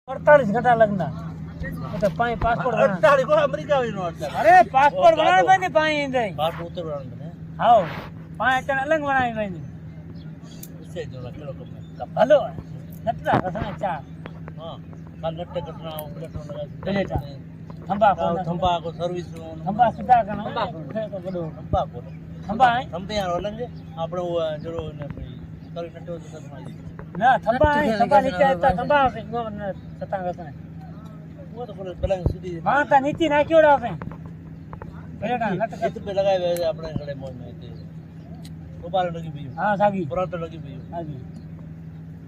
48 घंटा लगना तो पाई पासपोर्ट बना 48 को अमेरिका वी नो अरे पासपोर्ट बनाने बने पाई इंदे पासपोर्ट उतर बनाने हाओ पाई चन अलग बनाई बने इससे जो किलो कम हेलो नटरा कसना चा हां काल नट्टे कटना प्लेटो लगा प्लेटा थंबा को सर्विस थंबा सीधा करना थंबा को थंबा है थंबे यार ओलंगे આપણે જરો ને કરી નટ્ટો તો મારી ना थंबा नीचे आता थंबा सतांग कसना वो तो पलंग सीधी वहां का नीति ना क्यों डाल हैं प्लेटा नट इस पे लगाए हुए अपने गले मोल में थे दोबारा लगी भी हां सागी पुरात लगी भी हाजी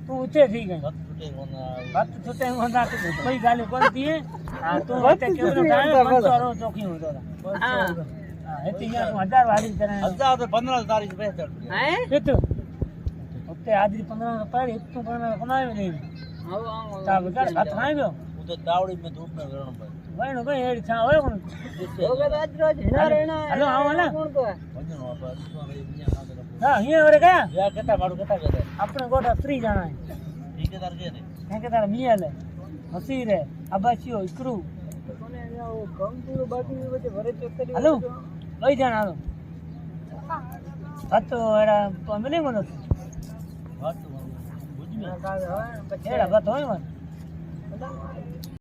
तू उठे ठीक है बात छूटे होना तो कोई गाली कोन दिए हां तू उठे केवल टाइम 500 रो चौकी हो तो हां हेती या 1000 वाली तरह 1000 तो 15 तारीख पे हैं कित उते आदि 15 पर इतु बनावे नहीं हां ता बगर हाथ आयो तो दावड़ी में धूप में रहना पड़े वण कोई हेड छा होय कोन होगे आज रोज हिना रहना हेलो आओ ना कोण को वजन वापस हां हिया ओरे का या केटा मारू केटा करे अपने गोटा फ्री जाना है ठीक है तार के ने के तार मियल है हसीर है अबाचियो इकरू कोने वो कंपूर बाकी बचे भरे चक्कर हेलो वही जाना लो तो एड़ा मिले मनो बात तो बुझ में एड़ा बात होय मन